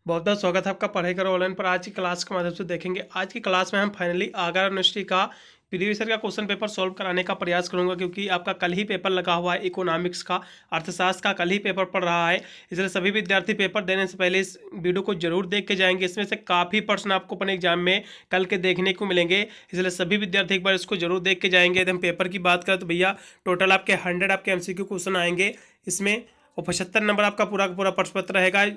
बहुत बहुत स्वागत है आपका पढ़ाई करो ऑनलाइन पर। आज की क्लास के माध्यम से देखेंगे। आज की क्लास में हम फाइनली आगरा यूनिवर्सिटी का प्रीवियस ईयर का क्वेश्चन पेपर सॉल्व कराने का प्रयास करूंगा, क्योंकि आपका कल ही पेपर लगा हुआ है। इकोनॉमिक्स का, अर्थशास्त्र का कल ही पेपर पड़ रहा है, इसलिए सभी विद्यार्थी पेपर देने से पहले इस वीडियो को जरूर देख के जाएंगे। इसमें से काफ़ी प्रश्न आपको अपने एग्जाम में कल के देखने को मिलेंगे, इसलिए सभी विद्यार्थी एक बार इसको जरूर देख के जाएंगे। यदि हम पेपर की बात करें तो भैया टोटल आपके 100 आपके MCQ क्वेश्चन आएंगे इसमें, और 75 नंबर आपका पूरा का पूरा प्रश्न पत्र रहेगा।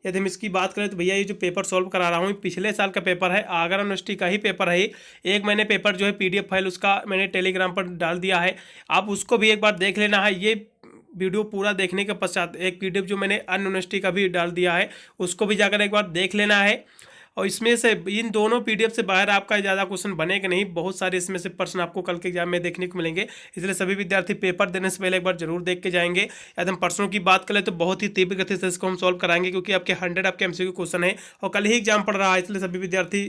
यदि हम इसकी बात करें तो भैया ये जो पेपर सॉल्व करा रहा हूँ पिछले साल का पेपर है, आगरा यूनिवर्सिटी का ही पेपर है। एक मैंने पेपर जो है PDF फाइल उसका मैंने टेलीग्राम पर डाल दिया है, आप उसको भी एक बार देख लेना है। ये वीडियो पूरा देखने के पश्चात एक PDF जो मैंने अन्य यूनिवर्सिटी का भी डाल दिया है उसको भी जाकर एक बार देख लेना है। और इसमें से इन दोनों PDF से बाहर आपका ज़्यादा क्वेश्चन बनेगा नहीं, बहुत सारे इसमें से प्रश्न आपको कल के एग्जाम में देखने को मिलेंगे, इसलिए सभी विद्यार्थी पेपर देने से पहले एक बार जरूर देख के जाएंगे। यदि हम प्रश्नों की बात करें तो बहुत ही तीव्र गति से इसको हम सॉल्व कराएंगे, क्योंकि आपके 100 आपके MCQ क्वेश्चन है और कल ही एग्जाम पड़ रहा है, इसलिए सभी विद्यार्थी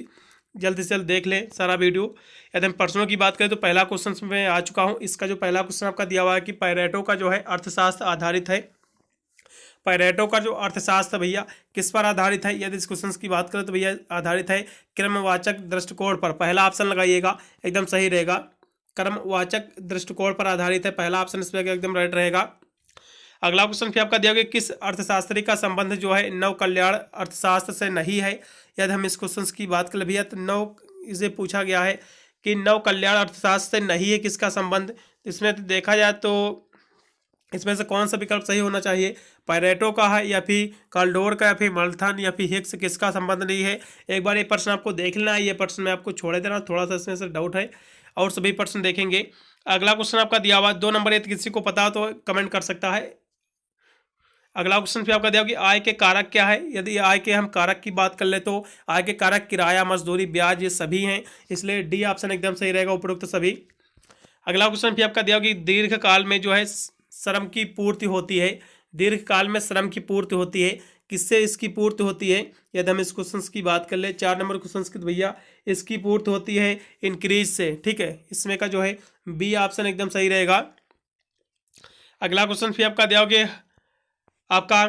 जल्द से जल्द देख ले सारा वीडियो। यदि हम प्रश्नों की बात करें तो पहला क्वेश्चन में आ चुका हूँ। इसका जो पहला क्वेश्चन आपका दिया हुआ है कि पैरेटो का जो है अर्थशास्त्र आधारित है। पैरेटो का जो अर्थशास्त्र भैया किस पर आधारित है? यदि इस क्वेश्चन की बात करें तो भैया आधारित है क्रमवाचक दृष्टिकोण पर। पहला ऑप्शन लगाइएगा, एकदम सही रहेगा। क्रमवाचक दृष्टिकोण पर आधारित है, पहला ऑप्शन इसमें एकदम राइट रहेगा। अगला क्वेश्चन फिर आपका दिया गया किस अर्थशास्त्री का संबंध जो है नव कल्याण अर्थशास्त्र से नहीं है? यदि हम इस क्वेश्चन की बात करें भैया तो नव इसे पूछा गया है कि नव कल्याण अर्थशास्त्र से नहीं है किसका संबंध। इसमें तो देखा जाए तो इसमें से कौन सा विकल्प सही होना चाहिए? पैरेटो का है या फिर काल्डोर का या फिर मल्थन या फिर हिग्स, किसका संबंध नहीं है? एक बार ये प्रश्न आपको देख लेना है, ये प्रश्न मैं आपको छोड़ दे रहा हूँ, थोड़ा सा इसमें से डाउट है और सभी प्रश्न देखेंगे। अगला क्वेश्चन आपका दिया हुआ 2 नंबर, यदि किसी को पता हो तो कमेंट कर सकता है। अगला क्वेश्चन फिर आपका दिया कि आय के कारक क्या है? यदि आय के हम कारक की बात कर ले तो आय के कारक किराया, मजदूरी, ब्याज ये सभी हैं, इसलिए डी ऑप्शन एकदम सही रहेगा, उपरोक्त सभी। अगला क्वेश्चन फिर आपका दिया कि दीर्घ काल में जो है श्रम की पूर्ति होती है। दीर्घ काल में श्रम की पूर्ति होती है, किससे इसकी पूर्ति होती है? यदि हम इस क्वेश्चन की बात कर ले 4 नंबर क्वेश्चन की तो भैया इसकी पूर्ति होती है इंक्रीज से। ठीक है, इसमें का जो है बी ऑप्शन एकदम सही रहेगा। अगला क्वेश्चन फिर आपका दिया कि आपका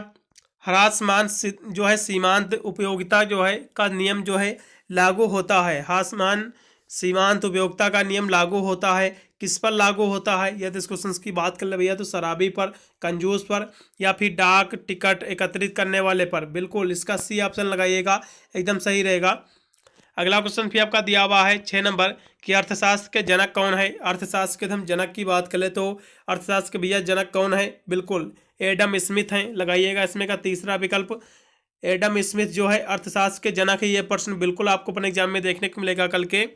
ह्रासमान जो है सीमांत उपयोगिता जो है का नियम जो है लागू होता है। ह्रासमान सीमांत उपयोगिता का नियम लागू होता है, किस पर लागू होता है? यदि इस क्वेश्चन की बात कर ले भैया तो शराबी पर, कंजूस पर या फिर डाक टिकट एकत्रित करने वाले पर। बिल्कुल इसका सी ऑप्शन लगाइएगा, एकदम सही रहेगा। अगला क्वेश्चन फिर आपका दिया हुआ है 6 नंबर कि अर्थशास्त्र के जनक कौन है? अर्थशास्त्र के हम जनक की बात करें तो अर्थशास्त्र के भैया जनक कौन है? बिल्कुल एडम स्मिथ हैं, लगाइएगा इसमें का तीसरा विकल्प। एडम स्मिथ जो है अर्थशास्त्र के जनक है, ये प्रश्न बिल्कुल आपको अपने एग्जाम में देखने को मिलेगा कल के।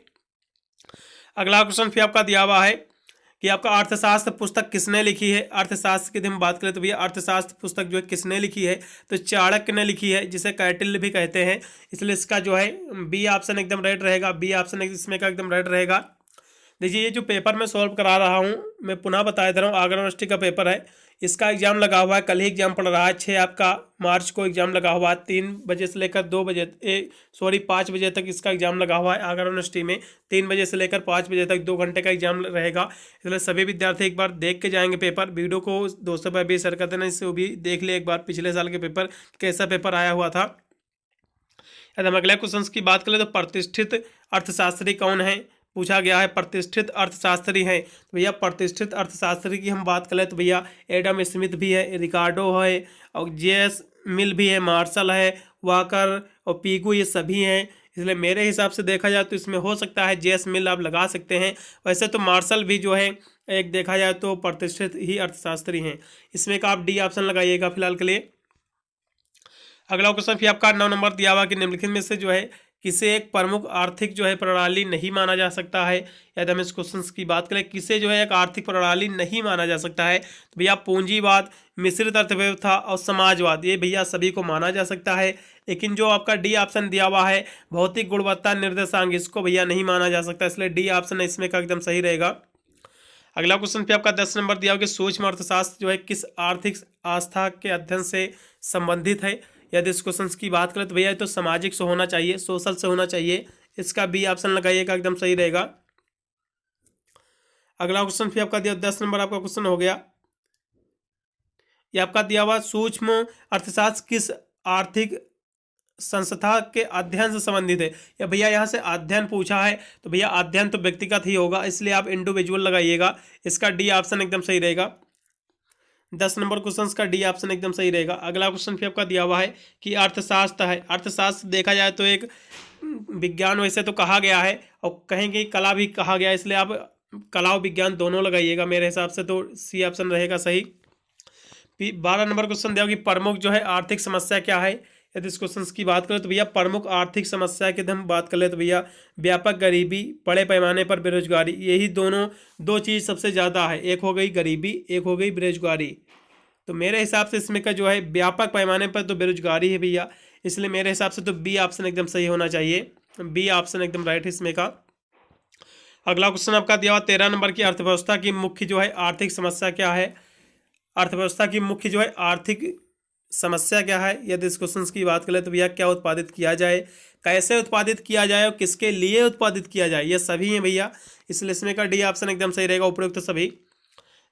अगला क्वेश्चन फिर आपका दिया हुआ है कि आपका अर्थशास्त्र पुस्तक किसने लिखी है? अर्थशास्त्र की हम बात करें तो भैया अर्थशास्त्र पुस्तक जो है किसने लिखी है? तो चाणक्य ने लिखी है, जिसे कैटिल्य भी कहते हैं, इसलिए इसका जो है बी ऑप्शन एकदम राइट रहेगा। बी ऑप्शन इसमें का एकदम राइट रहेगा। देखिए ये जो पेपर मैं सॉल्व करा रहा हूँ, मैं पुनः बता दे रहा हूँ, आगरा यूनिवर्सिटी का पेपर है, इसका एग्जाम लगा हुआ है, कल ही एग्जाम पड़ रहा है। 6 आपका मार्च को एग्जाम लगा हुआ है, 3 बजे से लेकर 5 बजे तक इसका एग्जाम लगा हुआ है आगरा यूनिवर्सिटी में। 3 बजे से लेकर 5 बजे तक 2 घंटे का एग्जाम रहेगा, इसलिए सभी विद्यार्थी एक बार देख के जाएंगे पेपर। वीडियो को दोस्तों पर भी शेयर कर देना, इससे वो भी देख ले एक बार पिछले साल के पेपर कैसा पेपर आया हुआ था। यदि हम अगले क्वेश्चन की बात करें तो प्रतिष्ठित अर्थशास्त्री कौन है? पूछा गया है प्रतिष्ठित अर्थशास्त्री हैं, तो भैया प्रतिष्ठित अर्थशास्त्री की हम बात करें तो भैया एडम स्मिथ भी है, रिकार्डो है और जेएस मिल भी है, मार्शल है, वाकर और पीगू, ये सभी हैं। इसलिए मेरे हिसाब से देखा जाए तो इसमें हो सकता है जेएस मिल आप लगा सकते हैं, वैसे तो मार्शल भी जो है एक देखा जाए तो प्रतिष्ठित ही अर्थशास्त्री हैं, इसमें का आप डी ऑप्शन लगाइएगा फिलहाल के लिए। अगला क्वेश्चन फिर आपका 9 नंबर दिया हुआ कि निम्नलिखित में से जो है किसे एक प्रमुख आर्थिक जो है प्रणाली नहीं माना जा सकता है? यदि हम इस क्वेश्चन की बात करें किसे जो है एक आर्थिक प्रणाली नहीं माना जा सकता है, तो भैया पूंजीवाद, मिश्रित अर्थव्यवस्था और समाजवाद, ये भैया सभी को माना जा सकता है। लेकिन जो आपका डी ऑप्शन दिया हुआ है भौतिक गुणवत्ता निर्देशांक, इसको भैया नहीं माना जा सकता, इसलिए डी ऑप्शन इसमें का एकदम सही रहेगा। अगला क्वेश्चन पे आपका 10 नंबर दिया हुआ कि सूक्ष्म अर्थशास्त्र जो है किस आर्थिक आस्था के अध्ययन से संबंधित है? यदि इस क्वेश्चन की बात करें तो भैया तो सामाजिक से होना चाहिए, सोशल से होना चाहिए, इसका बी ऑप्शन लगाइएगा, एकदम सही रहेगा। अगला क्वेश्चन फिर आपका दिया 10 नंबर आपका क्वेश्चन हो गया, ये आपका दिया हुआ सूक्ष्म अर्थशास्त्र किस आर्थिक संस्था के अध्ययन से संबंधित है। या भैया यहाँ से अध्ययन पूछा है तो भैया अध्ययन तो व्यक्तिगत ही होगा, इसलिए आप इंडिविजुअल लगाइएगा। इसका डी ऑप्शन एकदम सही रहेगा। 10 नंबर क्वेश्चन का डी ऑप्शन एकदम सही रहेगा। अगला क्वेश्चन भी आपका दिया हुआ है कि अर्थशास्त्र है। अर्थशास्त्र देखा जाए तो एक विज्ञान वैसे तो कहा गया है और कहेंगे कला भी कहा गया है, इसलिए आप कला और विज्ञान दोनों लगाइएगा। मेरे हिसाब से तो सी ऑप्शन रहेगा सही। 12 नंबर क्वेश्चन दिया कि प्रमुख जो है आर्थिक समस्या क्या है। यदि इस क्वेश्चन की बात करें तो भैया प्रमुख आर्थिक समस्या की हम बात कर ले तो भैया व्यापक गरीबी, बड़े पैमाने पर बेरोजगारी, यही दोनों दो चीज़ सबसे ज़्यादा है। एक हो गई गरीबी, एक हो गई बेरोजगारी। तो मेरे हिसाब से इसमें का जो है व्यापक पैमाने पर तो बेरोजगारी है भैया, इसलिए मेरे हिसाब से तो बी ऑप्शन एकदम सही होना चाहिए। बी ऑप्शन एकदम राइट है इसमें का। अगला क्वेश्चन आपका दिया हुआ 13 नंबर की अर्थव्यवस्था की मुख्य जो है आर्थिक समस्या क्या है। अर्थव्यवस्था की मुख्य जो है आर्थिक समस्या क्या है। यदि इस क्वेश्चन की बात करें तो भैया क्या उत्पादित किया जाए, कैसे उत्पादित किया जाए और किसके लिए उत्पादित किया जाए, ये सभी हैं भैया, इसलिए इसमें का डी ऑप्शन एकदम सही रहेगा, उपयुक्त तो सभी।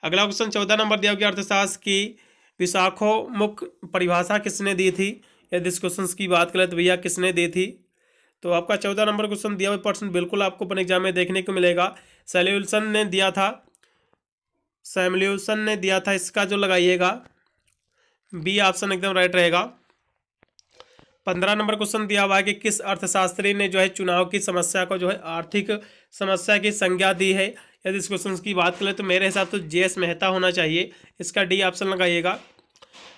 अगला क्वेश्चन 14 नंबर दिया गया अर्थशास्त्र की विशाखोन्मुख परिभाषा किसने दी थी। यदि इस क्वेश्चन की बात करें तो भैया किसने दी थी, तो आपका 14 नंबर क्वेश्चन दिया हुआ पर्सन बिल्कुल आपको अपने एग्जाम में देखने को मिलेगा। सैमुअल्सन ने दिया था, सैमुअल्सन ने दिया था, इसका जो लगाइएगा बी ऑप्शन एकदम राइट रहेगा। 15 नंबर क्वेश्चन दिया हुआ है कि किस अर्थशास्त्री ने जो है चुनाव की समस्या को जो है आर्थिक समस्या की संज्ञा दी है। यदि इस क्वेश्चन की बात करें तो मेरे हिसाब से जे.एस. मेहता होना चाहिए, इसका डी ऑप्शन लगाइएगा।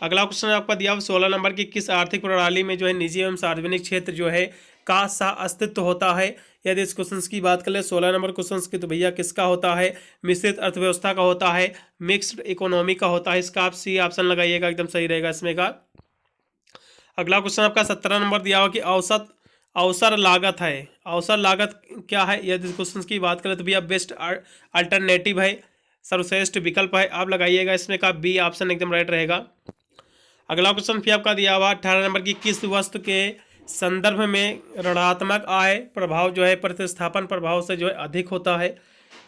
अगला क्वेश्चन आपका दिया हुआ 16 नंबर की किस आर्थिक प्रणाली में जो है निजी एवं सार्वजनिक क्षेत्र जो है का सह अस्तित्व होता है। यदि इस क्वेश्चन की बात करें 16 नंबर क्वेश्चन की तो भैया किसका होता है, मिश्रित अर्थव्यवस्था का होता है, मिक्स्ड इकोनॉमी का होता है, इसका आप सी ऑप्शन लगाइएगा, एकदम सही रहेगा इसमें का। अगला क्वेश्चन आपका 17 नंबर दिया हुआ कि औसत अवसर लागत है। अवसर लागत क्या है। यदि क्वेश्चन की बात करें तो भैया बेस्ट अल्टरनेटिव है, सर्वश्रेष्ठ विकल्प है, आप लगाइएगा इसमें का बी ऑप्शन एकदम राइट रहेगा। अगला क्वेश्चन फिर आपका दिया हुआ 18 नंबर की किस वस्तु के संदर्भ में ऋणात्मक आय प्रभाव जो है प्रतिस्थापन प्रभाव से जो है अधिक होता है।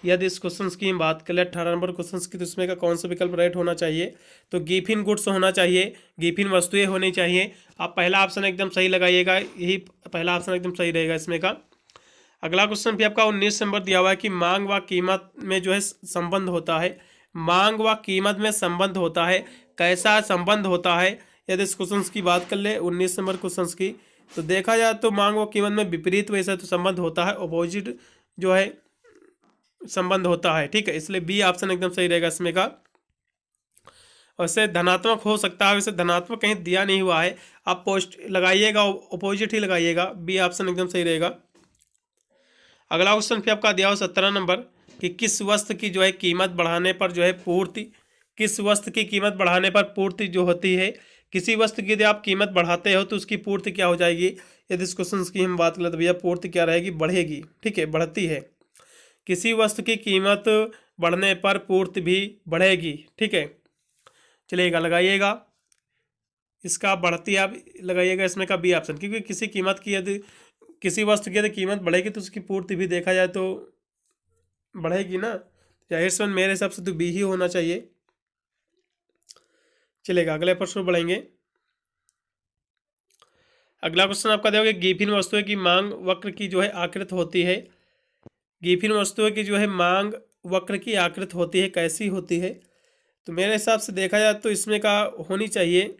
यदि इस क्वेश्चन की हम बात करें 18 नंबर क्वेश्चन की तो इसमें का कौन सा विकल्प राइट होना चाहिए, तो गिफिन गुड्स होना चाहिए, गिफिन वस्तुएं होनी चाहिए। आप पहला ऑप्शन एकदम सही लगाइएगा, यही पहला ऑप्शन एकदम सही रहेगा इसमें का। अगला क्वेश्चन भी आपका 19 नंबर दिया हुआ है कि मांग व कीमत में जो है संबंध होता है। मांग व कीमत में संबंध होता है, कैसा संबंध होता है। यदि इस क्वेश्चन की बात कर ले 19 नंबर क्वेश्चन की तो देखा जाए तो मांग व कीमत में विपरीत वैसे तो संबंध होता है, अपोजिट जो है संबंध होता है, ठीक है, इसलिए बी ऑप्शन एकदम सही रहेगा इसमें का। वैसे धनात्मक हो सकता है, वैसे धनात्मक कहीं दिया नहीं हुआ है, आप पोस्ट लगाइएगा, अपोजिट ही लगाइएगा, बी ऑप्शन एकदम सही रहेगा। अगला क्वेश्चन फिर आपका दिया हो 17 नंबर कि किस वस्तु की जो है कीमत बढ़ाने पर जो है पूर्ति, किस वस्तु की कीमत बढ़ाने पर पूर्ति जो होती है, किसी वस्तु की यदि आप कीमत बढ़ाते हो तो उसकी पूर्ति क्या हो जाएगी। यदि इस क्वेश्चन की हम बात करें तो भैया पूर्ति क्या रहेगी, बढ़ेगी, ठीक है, बढ़ती है। किसी वस्तु की कीमत बढ़ने पर पूर्ति भी बढ़ेगी, ठीक है, चलिएगा लगाइएगा, इसका बढ़ती आप लगाइएगा इसमें का बी ऑप्शन, क्योंकि किसी कीमत की यदि किसी वस्तु की यदि कीमत बढ़ेगी तो उसकी पूर्ति भी देखा जाए तो बढ़ेगी ना, जाहिर सी मेरे हिसाब से तो बी ही होना चाहिए। चलेगा अगले प्रश्न बढ़ेंगे। अगला क्वेश्चन आपका देखोगे गिफिन वस्तुएं की मांग वक्र की जो है आकृति होती है। गिफिन वस्तुएं की जो है मांग वक्र की आकृति होती है, कैसी होती है, तो मेरे हिसाब से देखा जाए तो इसमें का होनी चाहिए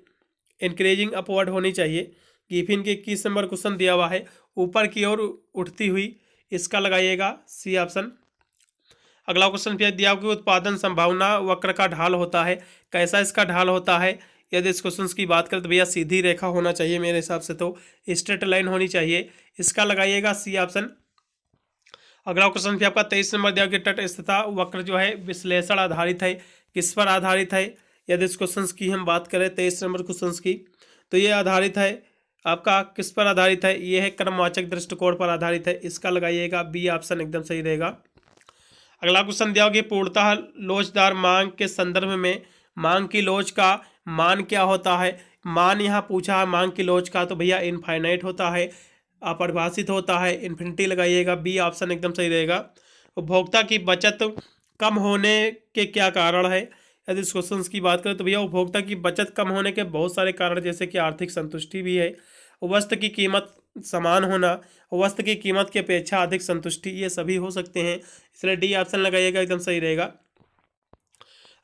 इंक्रीजिंग अपवर्ड होनी चाहिए। गिफिन के 21 नंबर क्वेश्चन दिया हुआ है, ऊपर की ओर उठती हुई, इसका लगाइएगा सी ऑप्शन। अगला क्वेश्चन फिर दिया हुआ उत्पादन संभावना वक्र का ढाल होता है, कैसा इसका ढाल होता है। यदि इस क्वेश्चन की बात करें तो भैया सीधी रेखा होना चाहिए, मेरे हिसाब से तो स्ट्रेट लाइन होनी चाहिए, इसका लगाइएगा सी ऑप्शन। अगला क्वेश्चन फिर आपका 23 नंबर दिया गया तटस्थता वक्र जो है विश्लेषण आधारित है, किस पर आधारित है। यदि इस क्वेश्चन की हम बात करें 23 नंबर क्वेश्चन की तो ये आधारित है आपका किस पर आधारित है, ये है क्रमवाचक दृष्टिकोण पर आधारित है, इसका लगाइएगा बी ऑप्शन एकदम सही रहेगा। अगला क्वेश्चन दिया होगा पूर्णतः लोचदार मांग के संदर्भ में मांग की लोच का मान क्या होता है। मान यहाँ पूछा है मांग की लोच का, तो भैया इनफाइनाइट होता है, अपरिभाषित होता है, इन्फिनिटी लगाइएगा, बी ऑप्शन एकदम सही रहेगा। उपभोक्ता की बचत कम होने के क्या कारण है। यदि इस क्वेश्चन की बात करें तो भैया उपभोक्ता की बचत कम होने के बहुत सारे कारण, जैसे कि आर्थिक संतुष्टि भी है वस्तु की कीमत समान होना, वस्तु की कीमत की अपेक्षा अधिक संतुष्टि, ये सभी हो सकते हैं। इसलिए डी ऑप्शन लगाइएगा, एकदम सही रहेगा।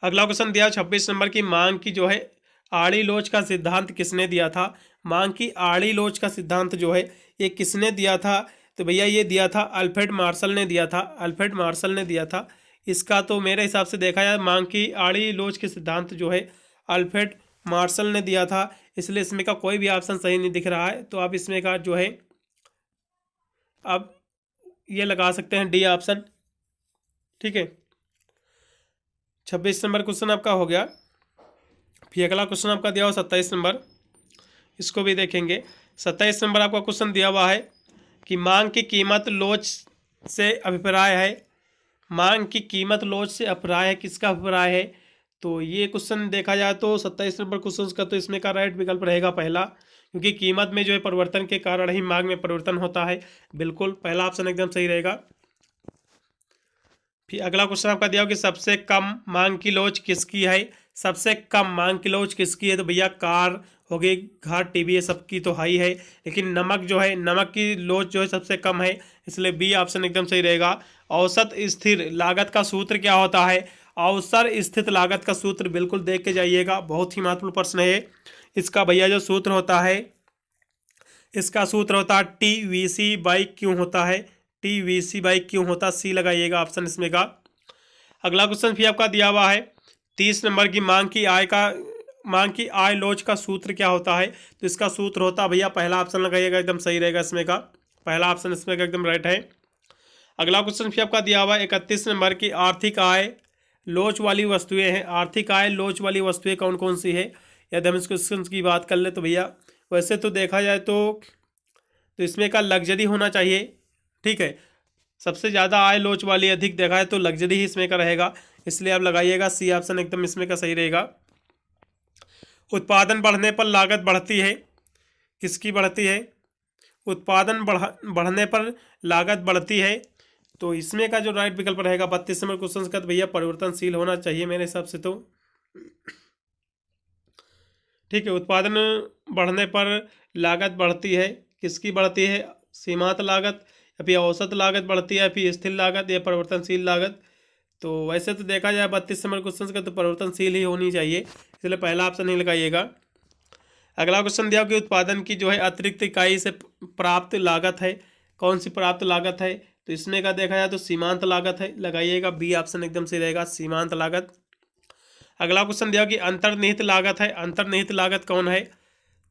अगला क्वेश्चन दिया 26 नंबर की, मांग की जो है आड़ी लोच का सिद्धांत किसने दिया था? मांग की आड़ी लोच का सिद्धांत जो है ये किसने दिया था? तो भैया ये दिया था अल्फ्रेड मार्शल ने दिया था, अल्फ्रेड मार्शल ने दिया था। इसका तो मेरे हिसाब से देखा जाए मांग की आड़ी लोच के सिद्धांत जो है अल्फ्रेड मार्शल ने दिया था, इसलिए इसमें का कोई भी ऑप्शन सही नहीं दिख रहा है। तो आप इसमें का जो है आप ये लगा सकते हैं डी ऑप्शन। ठीक है, 26 नंबर क्वेश्चन आपका हो गया। फिर अगला क्वेश्चन आपका दिया हुआ 27 नंबर, इसको भी देखेंगे। 27 नंबर आपका क्वेश्चन दिया हुआ है कि मांग की कीमत लोच से अभिप्राय है। मांग की कीमत लोच से अभिप्राय है, किसका अभिप्राय है? तो ये क्वेश्चन देखा जाए तो 27 नंबर क्वेश्चन का तो इसमें का राइट विकल्प रहेगा पहला, क्योंकि कीमत में जो है परिवर्तन के कारण ही मांग में परिवर्तन होता है। बिल्कुल पहला ऑप्शन एकदम सही रहेगा। फिर अगला क्वेश्चन आपका दिया हो कि सबसे कम मांग की लोच किसकी है? सबसे कम मांग की लोच किसकी है? तो भैया कार हो गई, घर, टीवी, ये सबकी तो हाई है, लेकिन नमक जो है, नमक की लोच जो है सबसे कम है, इसलिए बी ऑप्शन एकदम सही रहेगा। औसत स्थिर लागत का सूत्र क्या होता है? औसत स्थित लागत का सूत्र बिल्कुल देख के जाइएगा, बहुत ही महत्वपूर्ण प्रश्न है। इसका भैया जो सूत्र होता है, इसका सूत्र होता है TVC/Q होता है, TVC/Q होता, सी लगाइएगा ऑप्शन इसमें का। अगला क्वेश्चन भी आपका दिया हुआ है 30 नंबर की, मांग की आय लोच का सूत्र क्या होता है? तो इसका सूत्र होता है भैया, पहला ऑप्शन लगाइएगा, एकदम सही रहेगा इसमें का, पहला ऑप्शन इसमें का एकदम राइट है। अगला क्वेश्चन भी आपका दिया हुआ है 31 नंबर की, आर्थिक आय लोच वाली वस्तुएं हैं। आर्थिक आय लोच वाली वस्तुएं कौन कौन सी है? यदि हम इस क्वेश्चन की बात कर ले तो भैया वैसे तो देखा जाए तो इसमें का लग्जरी होना चाहिए। ठीक है, सबसे ज़्यादा आय लोच वाली अधिक देखा है तो लग्जरी ही इसमें का रहेगा, इसलिए आप लगाइएगा सी ऑप्शन एकदम इसमें का सही रहेगा। उत्पादन बढ़ने पर लागत बढ़ती है, किसकी बढ़ती है? उत्पादन बढ़ने पर लागत बढ़ती है, तो इसमें का जो राइट विकल्प रहेगा 32 नंबर क्वेश्चन का, तो भैया परिवर्तनशील होना चाहिए मेरे हिसाब से तो। ठीक है, उत्पादन बढ़ने पर लागत बढ़ती है, किसकी बढ़ती है? सीमांत लागत या फिर औसत लागत बढ़ती है, या फिर स्थिर लागत या परिवर्तनशील लागत? तो वैसे तो देखा जाए 32 नंबर क्वेश्चन का तो परिवर्तनशील ही होनी चाहिए, इसलिए पहला ऑप्शन नहीं लगाइएगा। अगला क्वेश्चन दिया कि उत्पादन की जो है अतिरिक्त इकाई से प्राप्त लागत है, कौन सी प्राप्त लागत है? तो इसमें का देखा जाए तो सीमांत लागत है, लगाइएगा बी ऑप्शन एकदम सही रहेगा, सीमांत लागत। अगला क्वेश्चन दिया कि अंतर्निहित लागत है, अंतर्निहित लागत कौन है?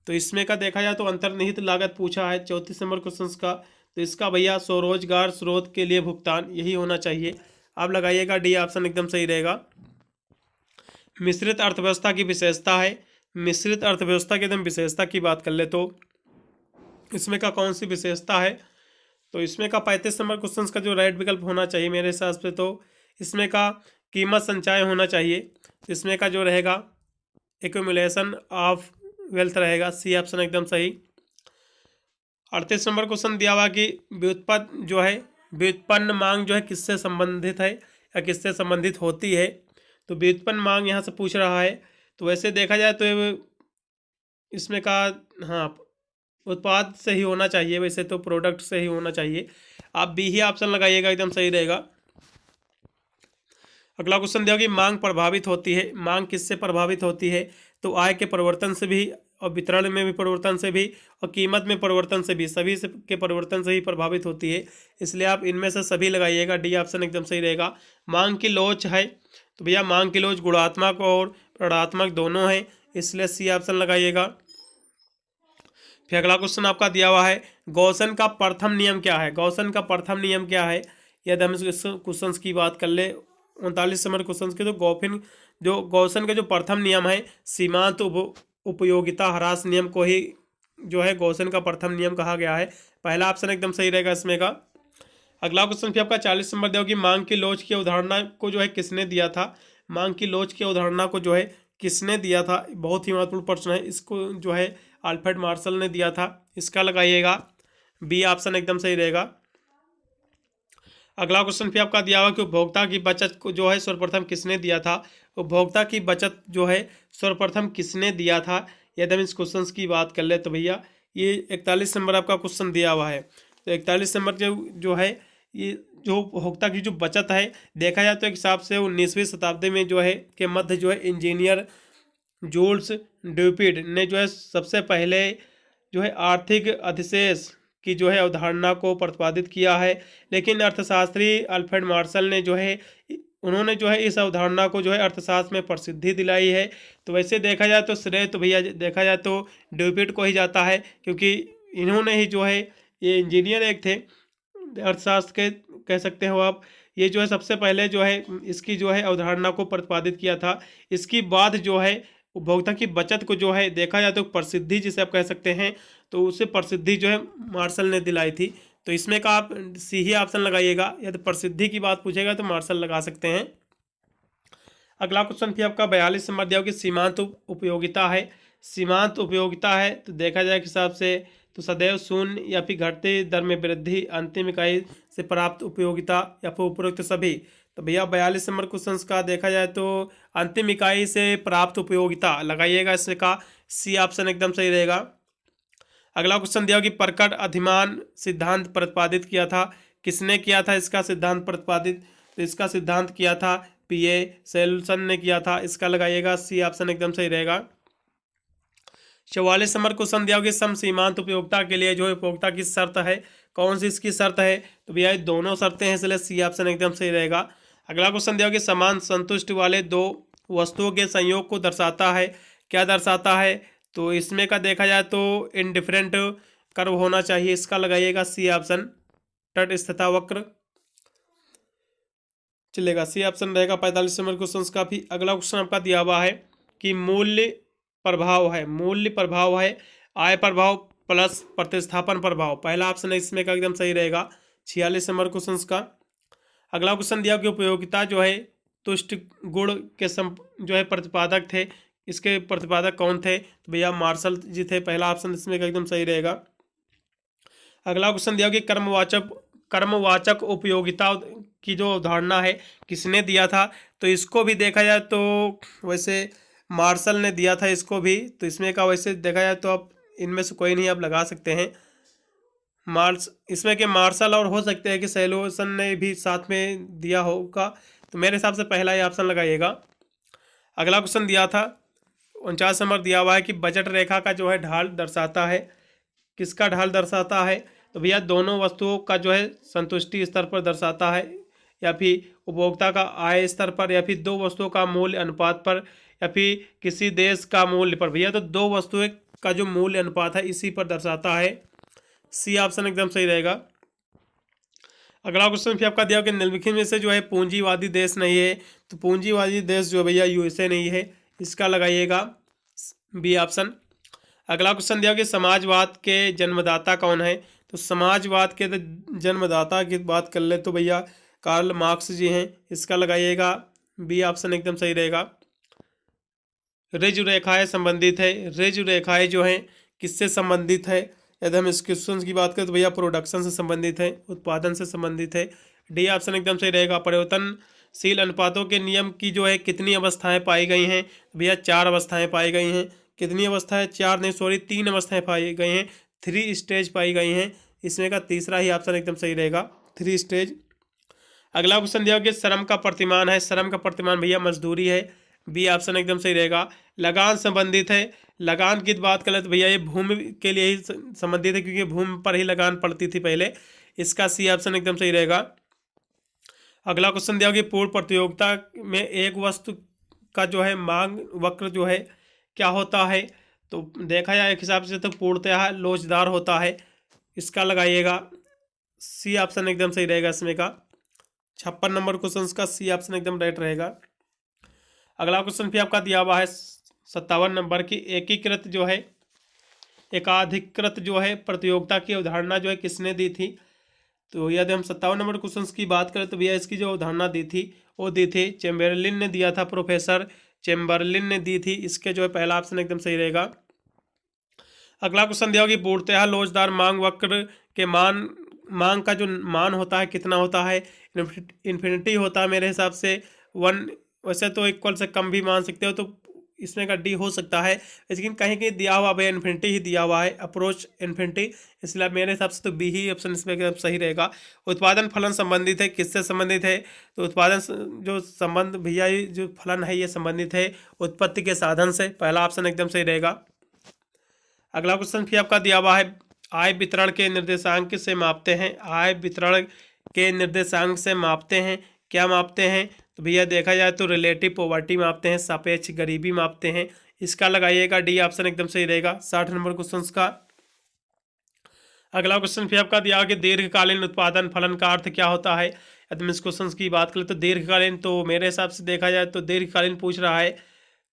तो इसमें का देखा जाए तो अंतर्निहित लागत पूछा है 34 नंबर क्वेश्चन का, तो इसका भैया स्वरोजगार स्रोत के लिए भुगतान, यही होना चाहिए, आप लगाइएगा डी ऑप्शन एकदम सही रहेगा। मिश्रित अर्थव्यवस्था की विशेषता है, मिश्रित अर्थव्यवस्था की एकदम विशेषता की बात कर ले तो इसमें का कौन सी विशेषता है? तो इसमें का 35 नंबर क्वेश्चन का जो राइट विकल्प होना चाहिए मेरे हिसाब से तो इसमें का कीमत संचय होना चाहिए, इसमें का जो रहेगा एक्यूमुलेशन ऑफ वेल्थ रहेगा, सी ऑप्शन एकदम सही। 38 नंबर क्वेश्चन दिया हुआ कि व्युत्पन्न जो है, व्युत्पन्न मांग जो है किससे संबंधित है या किससे संबंधित होती है? तो व्युत्पन्न मांग यहाँ से पूछ रहा है, तो वैसे देखा जाए तो इसमें का हाँ उत्पाद से ही होना चाहिए, वैसे तो प्रोडक्ट से ही होना चाहिए, आप बी ही ऑप्शन लगाइएगा, एकदम सही रहेगा। अगला क्वेश्चन दिया कि मांग प्रभावित होती है, मांग किससे प्रभावित होती है? तो आय के परिवर्तन से भी, और वितरण में भी परिवर्तन से भी, और कीमत में परिवर्तन से भी, सभी से के परिवर्तन से ही प्रभावित होती है, इसलिए आप इनमें से सभी लगाइएगा, डी ऑप्शन एकदम सही रहेगा। मांग की लोच है, तो भैया मांग की लोच गुणात्मक और ऋणात्मक दोनों है, इसलिए सी ऑप्शन लगाइएगा। फिर अगला क्वेश्चन आपका दिया हुआ है गॉसन का प्रथम नियम क्या है? गॉसन का प्रथम नियम क्या है? यदि हम इस क्वेश्चन की बात कर ले 39 नंबर क्वेश्चन के, तो गॉसन का जो प्रथम नियम है सीमांत उपयोगिता ह्रास नियम को ही जो है गॉसन का प्रथम नियम कहा गया है, पहला ऑप्शन एकदम सही रहेगा इसमें का। अगला क्वेश्चन फिर आपका 40 नंबर दिया कि मांग की लोच की अवधारणा को जो है किसने दिया था? मांग की लोच की अवधारणा को जो है किसने दिया था? बहुत ही महत्वपूर्ण प्रश्न है, इसको जो है अल्फ्रेड मार्शल ने दिया था, इसका लगाइएगा बी ऑप्शन एकदम सही रहेगा। अगला क्वेश्चन फिर आपका दिया हुआ कि उपभोक्ता की बचत को जो है सर्वप्रथम किसने दिया था? उपभोक्ता की बचत जो है सर्वप्रथम किसने दिया था? यदि हम इस क्वेश्चन की बात कर ले तो भैया ये 41 नंबर आपका क्वेश्चन दिया हुआ है। तो 41 नंबर जो है ये जो उपभोक्ता की जो बचत है, देखा जाए तो एक हिसाब से 19वीं शताब्दी में जो है के मध्य जो है इंजीनियर जूल्स ड्यूपिट ने जो है सबसे पहले जो है आर्थिक अधिशेष की जो है अवधारणा को प्रतिपादित किया है। लेकिन अर्थशास्त्री अल्फ्रेड मार्शल ने जो है उन्होंने जो है इस अवधारणा को जो है अर्थशास्त्र में प्रसिद्धि दिलाई है। तो वैसे देखा जाए तो श्रेय तो भैया देखा जाए तो ड्यूपिट को ही जाता है, क्योंकि इन्होंने ही जो है ये इंजीनियर एक थे अर्थशास्त्र के कह सकते हो आप, ये जो है सबसे पहले जो है इसकी जो है अवधारणा को प्रतिपादित किया था। इसकी बाद जो है उपभोक्ता की बचत को जो है देखा जाए तो प्रसिद्धि जिसे आप कह सकते हैं, तो उसे प्रसिद्धि जो है मार्शल ने दिलाई थी। तो इसमें का आप सी ही ऑप्शन लगाइएगा, या तो प्रसिद्धि की बात पूछेगा तो मार्शल लगा सकते हैं। अगला क्वेश्चन फिर आपका 42 नंबर दिया कि सीमांत उपयोगिता है। सीमांत उपयोगिता है तो देखा जाए के हिसाब से तो सदैव शून्य या फिर घटती दर में वृद्धि, अंतिम इकाई से प्राप्त उपयोगिता या फिर उपरोक्त सभी। तो भैया 42 नंबर क्वेश्चन का देखा जाए तो अंतिम इकाई से प्राप्त उपयोगिता लगाइएगा, इसमें का सी ऑप्शन एकदम सही रहेगा। अगला क्वेश्चन दिया कि प्रकट अधिमान सिद्धांत प्रतिपादित किया था, किसने किया था इसका सिद्धांत प्रतिपादित? तो इसका सिद्धांत किया था पीए सेल्सन ने किया था, इसका लगाइएगा सी ऑप्शन एकदम सही रहेगा। 44 नंबर क्वेश्चन दिया कि सम सीमांत उपयोगिता के लिए जो उपयोगिता की शर्त है, कौन सी इसकी शर्त है? तो भैया दोनों शर्तें हैं, इसलिए सी ऑप्शन एकदम सही रहेगा। अगला क्वेश्चन दिया कि समान संतुष्टि वाले दो वस्तुओं के संयोग को दर्शाता है, क्या दर्शाता है? तो इसमें का देखा जाए तो इनडिफरेंट कर्व होना चाहिए, इसका लगाइएगा सी ऑप्शन तटस्थता वक्र चलेगा, सी ऑप्शन रहेगा 45 नंबर क्वेश्चन का भी। अगला क्वेश्चन आपका दिया हुआ है कि मूल्य प्रभाव है, मूल्य प्रभाव है आय प्रभाव प्लस प्रतिस्थापन प्रभाव, पहला ऑप्शन है इसमें का एकदम सही रहेगा 46 नंबर क्वेश्चन का। अगला क्वेश्चन दिया कि उपयोगिता जो है तुष्ट गुण के जो है प्रतिपादक थे, इसके प्रतिपादक कौन थे? तो भैया मार्शल जी थे, पहला ऑप्शन इसमें का एकदम सही रहेगा। अगला क्वेश्चन दिया कि कर्मवाचक उपयोगिता की जो अवधारणा है किसने दिया था? तो इसको भी देखा जाए तो वैसे मार्शल ने दिया था इसको भी, तो इसमें का वैसे देखा जाए तो आप इनमें से कोई नहीं आप लगा सकते हैं। इसमें के मार्शल और हो सकते हैं कि सेल्यूसन ने भी साथ में दिया होगा, तो मेरे हिसाब से पहला ही ऑप्शन लगाइएगा। अगला क्वेश्चन दिया था 49 नंबर दिया हुआ है कि बजट रेखा का जो है ढाल दर्शाता है, किसका ढाल दर्शाता है? तो भैया दोनों वस्तुओं का जो है संतुष्टि स्तर पर दर्शाता है, या फिर उपभोक्ता का आय स्तर पर, या फिर दो वस्तुओं का मूल्य अनुपात पर, या फिर किसी देश का मूल्य पर। भैया तो दो वस्तुएं का जो मूल्य अनुपात है इसी पर दर्शाता है, सी ऑप्शन एकदम सही रहेगा। अगला क्वेश्चन फिर आपका दिया कि निम्नलिखित में से जो है पूंजीवादी देश नहीं है, तो पूंजीवादी देश जो भैया यूएसए नहीं है, इसका लगाइएगा बी ऑप्शन। अगला क्वेश्चन दिया कि समाजवाद के जन्मदाता कौन है? तो समाजवाद के जन्मदाता की बात कर ले तो भैया कार्ल मार्क्स जी हैं, इसका लगाइएगा बी ऑप्शन एकदम सही रहेगा। ऋजु रेखाएं संबंधित है, ऋजु रेखाएं जो हैं किससे संबंधित है? यदि हम इस क्वेश्चन की बात करें तो भैया प्रोडक्शन से संबंधित है, उत्पादन से संबंधित है, डी ऑप्शन एकदम सही रहेगा। परिवर्तनशील अनुपातों के नियम की जो है कितनी अवस्थाएं पाई गई हैं? भैया 4 अवस्थाएं पाई गई हैं। कितनी अवस्थाएं? 4 नहीं सॉरी 3 अवस्थाएं पाई गई हैं, 3 स्टेज पाई गई हैं, इसमें का तीसरा ही ऑप्शन एकदम सही रहेगा 3 स्टेज। अगला क्वेश्चन दिया कि श्रम का प्रतिमान है, श्रम का प्रतिमान भैया मजदूरी है, बी ऑप्शन एकदम सही रहेगा। लगान संबंधित है, लगान की बात करें तो भैया ये भूमि के लिए ही संबंधित है, क्योंकि भूमि पर ही लगान पड़ती थी पहले, इसका सी ऑप्शन एकदम सही रहेगा। अगला क्वेश्चन दिया कि पूर्ण प्रतियोगिता में एक वस्तु का जो है मांग वक्र जो है क्या होता है? तो देखा जाए एक हिसाब से तो पूर्णतः लोचदार होता है, इसका लगाइएगा सी ऑप्शन एकदम सही रहेगा इसमें का। 56 नंबर क्वेश्चन का सी ऑप्शन एकदम राइट रहेगा। अगला क्वेश्चन भी आपका दिया हुआ है 57 नंबर की एकीकृत जो है एकाधिकृत जो है प्रतियोगिता की अवधारणा जो है किसने दी थी? तो यदि हम 57 नंबर क्वेश्चन की बात करें तो भैया इसकी जो अवधारणा दी थी वो दी थी चैम्बरलिन ने दिया था, प्रोफेसर चैम्बरलिन ने दी थी, इसके जो है पहला ऑप्शन एकदम सही रहेगा। अगला क्वेश्चन दिया कि पूर्णतः लोचदार मांग वक्र के मांग का जो मान होता है कितना होता है? इन्फिनिटी होता है मेरे हिसाब से 1, वैसे तो इक्वल से कम भी मान सकते हो, तो इसमें का डी हो सकता है, लेकिन कहीं कहीं दिया हुआ है इन्फिनिटी ही दिया हुआ है, अप्रोच इन्फिनिटी, इसलिए मेरे हिसाब से तो बी ही ऑप्शन इसमें एकदम सही रहेगा। उत्पादन फलन संबंधित है, किससे संबंधित है? तो उत्पादन जो संबंध भैया जो फलन है ये संबंधित है उत्पत्ति के साधन से, पहला ऑप्शन एकदम सही रहेगा। अगला क्वेश्चन फिर आपका दिया हुआ है, आय वितरण के निर्देशांक से मापते हैं, आय वितरण के निर्देशांक से मापते हैं, क्या मापते हैं? तो भैया देखा जाए तो रिलेटिव पॉवर्टी मापते हैं, सापेक्ष गरीबी मापते हैं, इसका लगाइएगा डी ऑप्शन एकदम सही रहेगा 60 नंबर क्वेश्चन का। अगला क्वेश्चन फिर आपका दिया कि दीर्घकालीन उत्पादन फलन का अर्थ क्या होता है? यदि हम इस क्वेश्चन की बात करें तो दीर्घकालीन, तो मेरे हिसाब से देखा जाए तो दीर्घकालीन पूछ रहा है,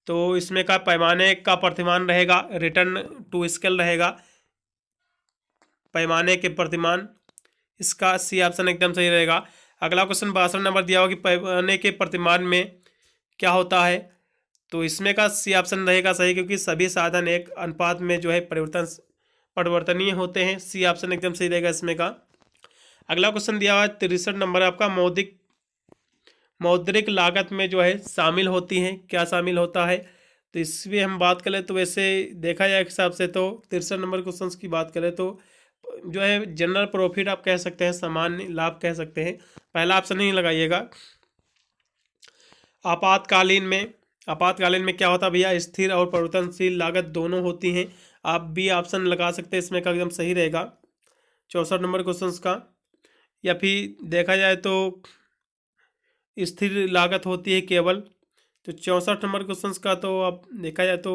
तो इसमें का पैमाने का प्रतिमान रहेगा, रिटर्न टू स्केल रहेगा, पैमाने के प्रतिमान, इसका सी ऑप्शन एकदम सही रहेगा। अगला क्वेश्चन 62 नंबर दिया हुआ कि पैमाने के प्रतिमान में क्या होता है? तो इसमें का सी ऑप्शन रहेगा सही, क्योंकि सभी साधन एक अनुपात में जो है परिवर्तनीय होते हैं, सी ऑप्शन एकदम सही रहेगा इसमें का। अगला क्वेश्चन दिया हुआ है 63 नंबर आपका, मौद्रिक लागत में जो है शामिल होती हैं, क्या शामिल होता है? तो इसमें हम बात करें तो वैसे देखा जाए हिसाब से तो 63 नंबर क्वेश्चन की बात करें तो जो है जनरल प्रॉफिट आप कह सकते हैं, सामान्य लाभ कह सकते हैं, पहला ऑप्शन ही लगाइएगा। आपातकालीन में क्या होता है भैया? स्थिर और परिवर्तनशील लागत दोनों होती हैं, आप बी ऑप्शन लगा सकते हैं, इसमें का एकदम सही रहेगा 64 नंबर क्वेश्चन का। या फिर देखा जाए तो स्थिर लागत होती है केवल, तो 64 नंबर क्वेश्चन का तो अब देखा जाए तो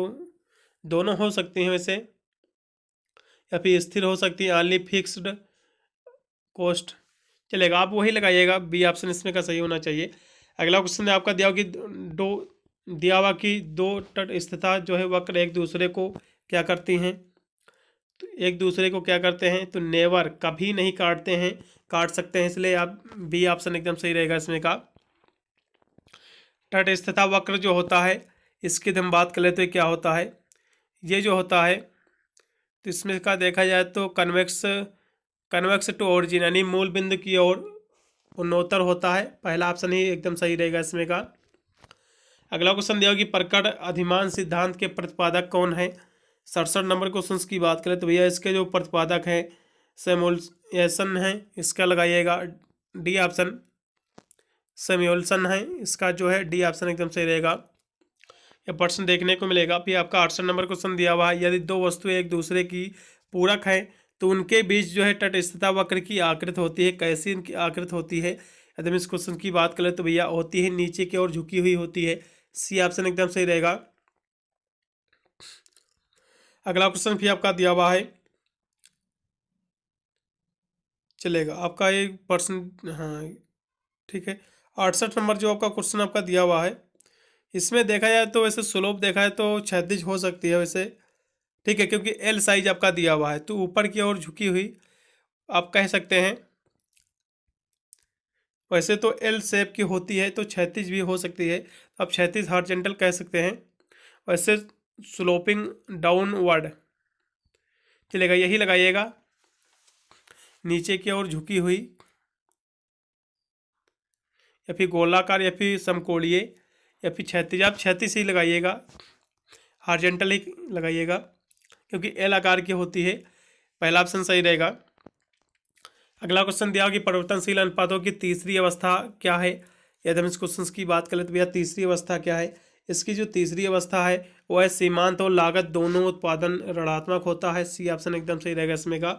दोनों हो सकती हैं वैसे, या फिर स्थिर हो सकती है, ऑनली फिक्स्ड कॉस्ट चलेगा, आप वही लगाइएगा, बी ऑप्शन इसमें का सही होना चाहिए। अगला क्वेश्चन आपका दिया हुआ कि दो तटस्थता जो है वक्र एक दूसरे को क्या करती हैं? तो एक दूसरे को क्या करते हैं? तो नेवर, कभी नहीं काटते हैं, काट सकते हैं, इसलिए आप बी ऑप्शन एकदम सही रहेगा इसमें का। तटस्थता वक्र जो होता है इसकी हम बात करें तो क्या होता है? ये जो होता है तो इसमें का देखा जाए तो कन्वेक्स टू ओरिजिन, यानी मूल बिंदु की ओर उत्तरोत्तर होता है, पहला ऑप्शन ही एकदम सही रहेगा इसमें का। अगला क्वेश्चन दिया कि प्रकट अधिमान सिद्धांत के प्रतिपादक कौन है? 67 नंबर क्वेश्चन की बात करें तो भैया इसके जो प्रतिपादक हैं सैमुअल्सन हैं, इसका लगाइएगा डी ऑप्शन, सैमुअल्सन है, इसका जो है डी ऑप्शन एकदम सही रहेगा, यह प्रश्न देखने को मिलेगा। फिर आपका 68 नंबर क्वेश्चन दिया हुआ है, यदि दो वस्तुएं एक दूसरे की पूरक हैं तो उनके बीच जो है तटस्थता वक्र की आकृति होती है, कैसी इनकी आकृति होती है? यदि हम इस क्वेश्चन की बात करें तो भैया होती है नीचे की ओर झुकी हुई होती है, सी ऑप्शन एकदम सही रहेगा। अगला क्वेश्चन फिर आपका दिया हुआ है, चलेगा आपका एक पर्सन, हाँ ठीक है, 68 नंबर जो आपका क्वेश्चन आपका दिया हुआ है, इसमें देखा जाए तो वैसे स्लोप देखा है तो क्षैतिज हो सकती है वैसे, ठीक है, क्योंकि एल साइज आपका दिया हुआ है तो ऊपर की ओर झुकी हुई आप कह सकते हैं, वैसे तो एल शेप की होती है तो क्षैतिज भी हो सकती है, आप क्षैतिज हॉरिजॉन्टल कह सकते हैं, वैसे स्लोपिंग डाउनवर्ड चलेगा, यही लगाइएगा, नीचे की ओर झुकी हुई या फिर गोलाकार या फिर समकोणीय या फिर क्षैतिज, आप क्षैतिज ही लगाइएगा, हॉरिजॉन्टल ही लगाइएगा क्योंकि एल आकार की होती है, पहला ऑप्शन सही रहेगा। अगला क्वेश्चन दिया कि परिवर्तनशील अनुपातों की तीसरी अवस्था क्या है? यदि हम इस क्वेश्चन की बात करें तो भैया तीसरी अवस्था क्या है? इसकी जो तीसरी अवस्था है वो है सीमांत और लागत दोनों उत्पादन ऋणात्मक होता है, सी ऑप्शन एकदम सही रहेगा इसमें का।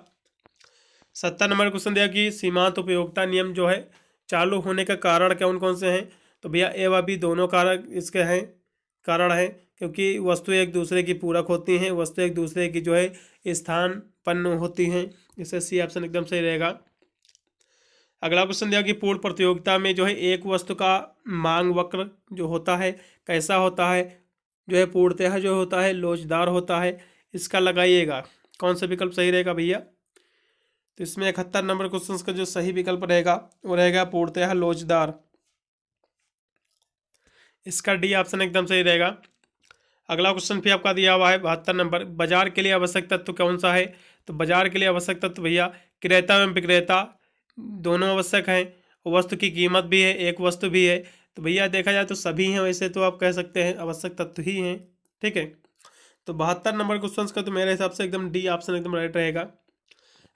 70 नंबर क्वेश्चन दिया कि सीमांत उपयोगिता नियम जो है चालू होने का कारण कौन कौन से हैं? तो भैया ए व बी दोनों कारक इसके हैं, कारण हैं, क्योंकि वस्तु एक दूसरे की पूरक होती हैं, वस्तु एक दूसरे की जो है स्थानपन्न होती हैं, इससे सी ऑप्शन एकदम सही रहेगा। अगला क्वेश्चन दिया कि पूर्ण प्रतियोगिता में जो है एक वस्तु का मांग वक्र जो होता है कैसा होता है? जो है पूर्णतः जो होता है लोचदार होता है, इसका लगाइएगा, कौन सा विकल्प सही रहेगा भैया? तो इसमें 71 नंबर क्वेश्चन का जो सही विकल्प रहेगा वो रहेगा पूर्णतः लोचदार, इसका डी ऑप्शन एकदम सही रहेगा। अगला क्वेश्चन फिर आपका दिया हुआ है 72 नंबर, बाजार के लिए आवश्यक तत्व कौन सा है? तो बाजार के लिए आवश्यक तत्व भैया क्रेता एवं विक्रेता दोनों आवश्यक हैं, वस्तु की कीमत भी है, एक वस्तु भी है, तो भैया देखा जाए तो सभी हैं, वैसे तो आप कह सकते हैं आवश्यक तत्व ही हैं, ठीक है। तो 72 नंबर क्वेश्चन का तो मेरे हिसाब से एकदम डी ऑप्शन एकदम राइट रहेगा।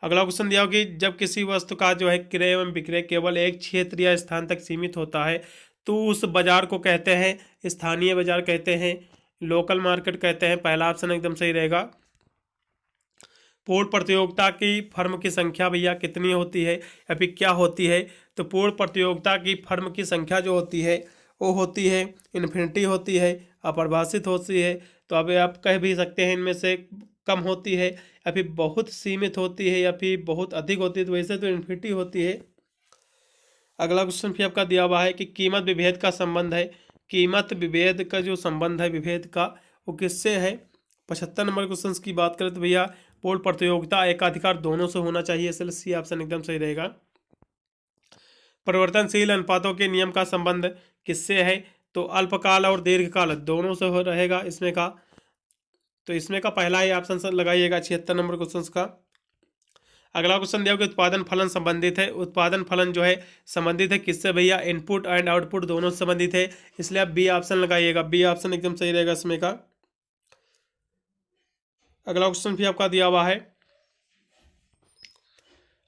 अगला क्वेश्चन दिया हो कि जब किसी वस्तु का जो है क्रय एवं विक्रय केवल एक क्षेत्र या स्थान तक सीमित होता है तो उस बाजार को कहते हैं स्थानीय बाजार कहते हैं, लोकल मार्केट कहते हैं। पहला ऑप्शन एकदम सही रहेगा। पूर्ण प्रतियोगिता की फर्म की संख्या भैया कितनी होती है या फिर क्या होती है? तो पूर्ण प्रतियोगिता की फर्म की संख्या जो होती है वो होती है इन्फिनिटी होती है, अपरिभाषित होती है। तो अब आप कह भी सकते हैं इनमें से कम होती है या फिर बहुत सीमित होती है या फिर बहुत अधिक होती है। तो वैसे तो इन्फिनिटी होती है। अगला क्वेश्चन फिर आपका दिया हुआ है कि कीमत विभेद का संबंध है। कीमत विभेद का जो संबंध है विभेद का वो किससे है? 75 नंबर क्वेश्चन की बात करें तो भैया पूर्ण प्रतियोगिता एकाधिकार दोनों से होना चाहिए, इसलिए सी ऑप्शन एकदम सही रहेगा। परिवर्तनशील अनुपातों के नियम का संबंध किससे है? तो अल्पकाल और दीर्घकाल दोनों से हो रहेगा इसमें का। तो इसमें का पहला ही ऑप्शन लगाइएगा 76 नंबर क्वेश्चन का। अगला क्वेश्चन दिया कि उत्पादन फलन संबंधित है। उत्पादन फलन जो है संबंधित है किससे भैया? इनपुट एंड आउटपुट दोनों से संबंधित है, इसलिए आप बी ऑप्शन लगाइएगा। बी ऑप्शन एकदम सही रहेगा इसमें का। अगला क्वेश्चन भी आपका दिया हुआ है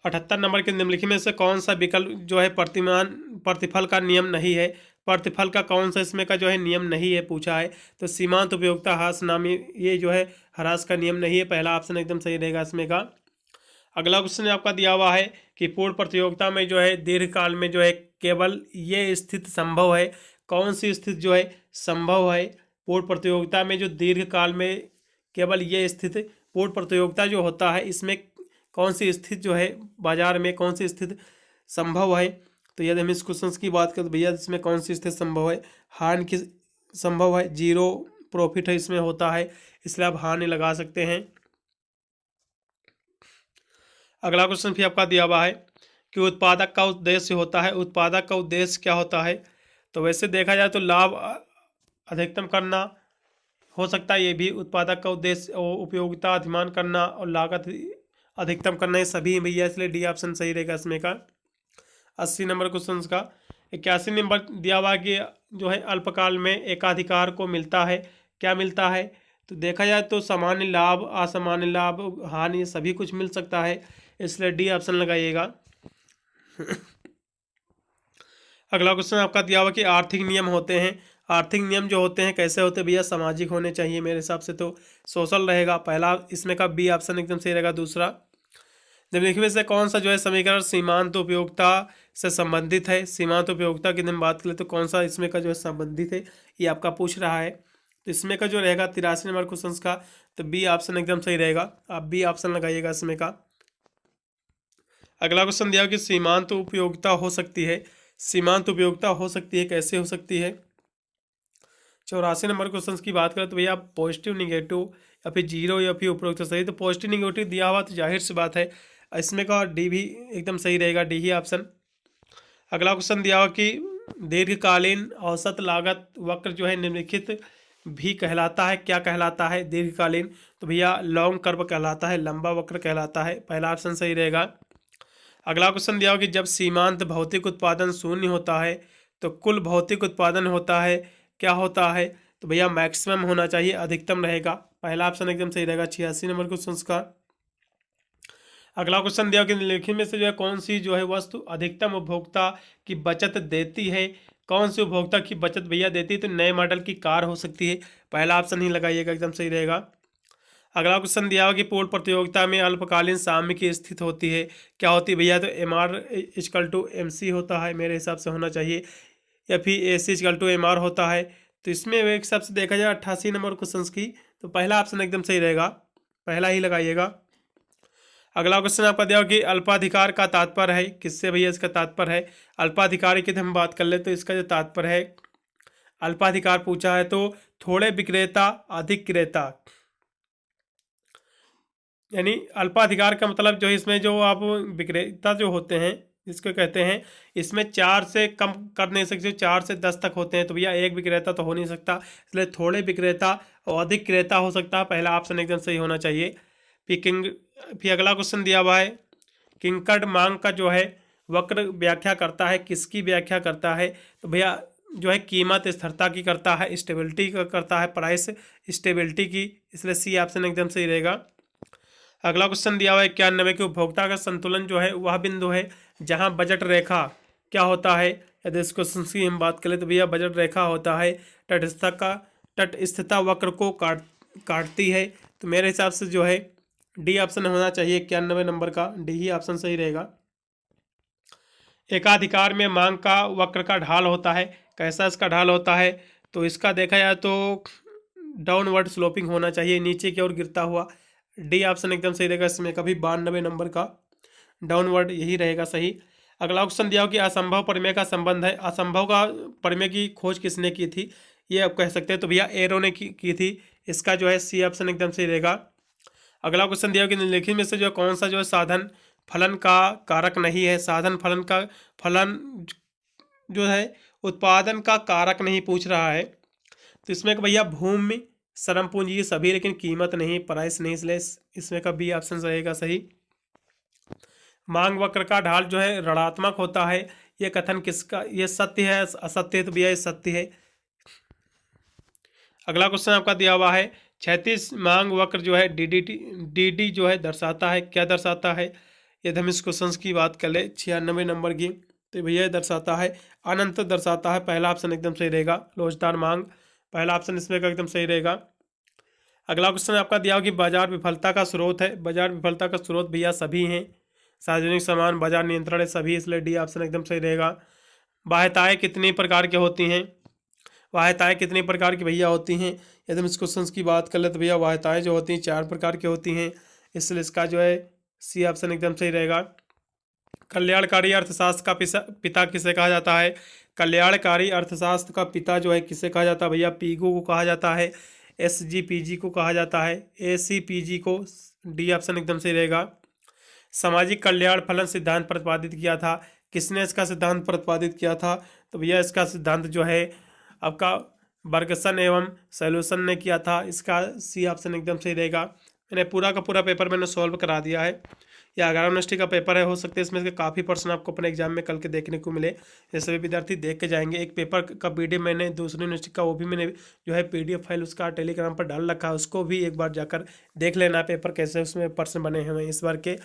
78 नंबर के निम्नलिखित में से कौन सा विकल्प जो है प्रतिफल का नियम नहीं है? प्रतिफल का कौन सा इसमें का जो है नियम नहीं है पूछा है। तो सीमांत उपयोगिता ह्रास नामी ये जो है ह्रास का नियम नहीं है, पहला ऑप्शन एकदम सही रहेगा इसमें का। अगला क्वेश्चन आपका दिया हुआ है कि पूर्ण प्रतियोगिता में जो है दीर्घकाल में जो है केवल ये स्थिति संभव है। कौन सी स्थिति जो है संभव है? पूर्ण प्रतियोगिता में जो दीर्घकाल में केवल ये स्थिति पूर्ण प्रतियोगिता जो होता है इसमें कौन सी स्थिति जो है बाजार में कौन सी स्थिति संभव है? तो यदि हम इस क्वेश्चन की बात करें तो भैया इसमें कौन सी स्थिति संभव है? हानि की संभव है, जीरो प्रॉफिट है इसमें होता है, इसलिए आप हानि लगा सकते हैं। अगला क्वेश्चन भी आपका दिया हुआ है कि उत्पादक का उद्देश्य होता है। उत्पादक का उद्देश्य क्या होता है? तो वैसे देखा जाए तो लाभ अधिकतम करना हो सकता है, ये भी उत्पादक का उद्देश्य उपयोगिता अधिमान करना और लागत अधिकतम करना, ये सभी भैया, इसलिए डी ऑप्शन सही रहेगा इसमें का। 80 नंबर क्वेश्चन का 81 नंबर दिया हुआ कि जो है अल्पकाल में एकाधिकार को मिलता है, क्या मिलता है? तो देखा जाए तो सामान्य लाभ, असामान्य लाभ, हानि, ये सभी कुछ मिल सकता है, इसलिए डी ऑप्शन लगाइएगा। अगला क्वेश्चन आपका दिया हुआ कि आर्थिक नियम होते हैं। आर्थिक नियम जो होते हैं कैसे होते हैं भैया? सामाजिक होने चाहिए, मेरे हिसाब से तो सोशल रहेगा, पहला इसमें का बी ऑप्शन एकदम सही रहेगा। दूसरा निम्नलिखित में से कौन सा जो है समीकरण सीमांत उपयोगिता से संबंधित है? सीमांत उपयोगिता की हम बात करें तो कौन सा इसमें का जो है संबंधित है, ये आपका पूछ रहा है। तो इसमें का जो रहेगा 83 नंबर क्वेश्चन का, तो बी ऑप्शन एकदम सही रहेगा, आप बी ऑप्शन लगाइएगा इसमें का। अगला क्वेश्चन दिया कि सीमांत उपयोगिता हो सकती है। सीमांत उपयोगिता हो सकती है, कैसे हो सकती है? 84 नंबर क्वेश्चन की बात करें तो भैया पॉजिटिव निगेटिव या फिर जीरो या फिर उपरोक्त सही। तो पॉजिटिव निगेटिव दिया हुआ तो जाहिर सी बात है इसमें का डी भी एकदम सही रहेगा, डी ही ऑप्शन। अगला क्वेश्चन दिया हुआ कि दीर्घकालीन औसत लागत वक्र जो है निम्नलिखित भी कहलाता है, क्या कहलाता है? दीर्घकालीन तो भैया लॉन्ग कर्व कहलाता है, लंबा वक्र कहलाता है, पहला ऑप्शन सही रहेगा। अगला क्वेश्चन दिया हुआ कि जब सीमांत भौतिक उत्पादन शून्य होता है तो कुल भौतिक उत्पादन होता है, क्या होता है? तो भैया मैक्सिमम होना चाहिए, अधिकतम रहेगा, पहला ऑप्शन एकदम सही रहेगा। 86 नंबर क्वेश्चन का। अगला क्वेश्चन दिया कि निम्नलिखित में से जो है कौन सी जो है वस्तु अधिकतम उपभोक्ता की बचत देती है? कौन सी उपभोक्ता की बचत भैया देती है? तो नए मॉडल की कार हो सकती है, पहला ऑप्शन ही लगाइएगा, एकदम सही रहेगा। अगला क्वेश्चन दिया हुआ कि पूर्ण प्रतियोगिता में अल्पकालीन साम्य की स्थिति होती है, क्या होती है भैया? तो MR=MC होता है, मेरे हिसाब से होना चाहिए, या फिर AC=MR होता है। तो इसमें एक हिसाब से देखा जाए 88 नंबर क्वेश्चन की, तो पहला ऑप्शन एकदम सही रहेगा, पहला ही लगाइएगा। अगला क्वेश्चन आपका दिया कि अल्पाधिकार का तात्पर्य है, किससे भैया इसका तात्पर्य है? अल्पाधिकार की हम बात कर ले तो इसका जो तात्पर्य है अल्पाधिकार पूछा है तो थोड़े विक्रेता अधिक क्रेता, यानी अल्पाधिकार का मतलब जो है इसमें जो आप विक्रेता जो होते हैं इसको कहते हैं, इसमें 4 से कम कर नहीं सकते, 4 से 10 तक होते हैं, तो भैया एक विक्रेता तो हो नहीं सकता, इसलिए थोड़े विक्रेता और अधिक क्रेता हो सकता है, पहला ऑप्शन एकदम सही होना चाहिए। फिर अगला क्वेश्चन दिया हुआ है किंकर्ड मांग का जो है वक्र व्याख्या करता है, किसकी व्याख्या करता है? तो भैया जो है कीमत स्थिरता की करता है, स्टेबिलिटी का करता है, प्राइस स्टेबिलिटी की, इसलिए सी ऑप्शन एकदम सही रहेगा। अगला क्वेश्चन दिया हुआ है 91 के उपभोक्ता का संतुलन जो है वह बिंदु है जहां बजट रेखा क्या होता है। यदि इस क्वेश्चन की हम बात करें तो भैया बजट रेखा होता है तटस्थता वक्र को काटती है। तो मेरे हिसाब से जो है डी ऑप्शन होना चाहिए 91 नंबर का, डी ही ऑप्शन सही रहेगा। एकाधिकार में मांग का वक्र का ढाल होता है, कैसा इसका ढाल होता है, तो इसका देखा जाए तो डाउनवर्ड स्लोपिंग होना चाहिए, नीचे की ओर गिरता हुआ। डी ऑप्शन एकदम सही रहेगा इसमें का भी, 92 नंबर का डाउनवर्ड यही रहेगा सही। अगला क्वेश्चन दिया हो कि असंभव प्रमेय का संबंध है। असंभव का प्रमेय की खोज किसने की थी, ये आप कह सकते हैं, तो भैया एरो ने की थी। इसका जो है सी ऑप्शन एकदम सही रहेगा। अगला क्वेश्चन दिया हो कि निम्नलिखित में से जो कौन सा जो है साधन फलन का कारक नहीं है। साधन फलन जो है उत्पादन का कारक नहीं पूछ रहा है, तो इसमें भैया भूमि, श्रम पूंजी सभी, लेकिन कीमत नहीं, प्राइस नहीं, इसलिए इसमें का बी ऑप्शन रहेगा सही। मांग वक्र का ढाल जो है ऋणात्मक होता है, ये कथन किसका, ये सत्य है असत्य है, तो भैया ये सत्य है। अगला क्वेश्चन आपका दिया हुआ है 36 मांग वक्र जो है डी जो है दर्शाता है, क्या दर्शाता है। यदि हम इस क्वेश्चन की बात कर ले 96 नंबर की, तो भैया दर्शाता है अनंत दर्शाता है, पहला ऑप्शन एकदम सही रहेगा। लोचदार मांग पहला ऑप्शन इसमें का एकदम सही रहेगा। अगला क्वेश्चन आपका दिया हो कि बाजार विफलता का स्रोत है। बाजार विफलता का स्रोत भैया सभी हैं, सार्वजनिक सामान, बाजार नियंत्रण है सभी, इसलिए डी ऑप्शन एकदम सही रहेगा। बाह्यताएं कितनी प्रकार की होती हैं, बाह्यताएं कितनी प्रकार की भैया होती हैं। यदि हम इस क्वेश्चन की बात कर ले तो भैया बाह्यताएं जो होती हैं 4 प्रकार की होती हैं, इसलिए इसका जो है सी ऑप्शन एकदम सही रहेगा। कल्याणकारी अर्थशास्त्र का पिता किसे कहा जाता है। कल्याणकारी अर्थशास्त्र का पिता जो है किसे कहा जाता है भैया, पीगू को कहा जाता है, SGPG को कहा जाता है, ACPG को, डी ऑप्शन एकदम सही रहेगा। सामाजिक कल्याण फलन सिद्धांत प्रतिपादित किया था, किसने इसका सिद्धांत प्रतिपादित किया था, तो भैया इसका सिद्धांत जो है आपका बर्गसन एवं सैल्यूसन ने किया था, इसका सी ऑप्शन एकदम सही रहेगा। मैंने पूरा का पूरा पेपर मैंने सॉल्व करा दिया है, या 11 यूनिवर्सिटी का पेपर है, हो सकता है इसमें से काफ़ी पर्सन आपको अपने एग्जाम में कल के देखने को मिले, ये सभी विद्यार्थी देख के जाएंगे। एक पेपर का PDF मैंने दूसरी यूनिवर्सिटी का, वो भी मैंने जो है PDF फाइल उसका टेलीग्राम पर डाल रखा है, उसको भी एक बार जाकर देख लेना पेपर कैसे उसमें पर्सन बने हुए हैं इस बार के।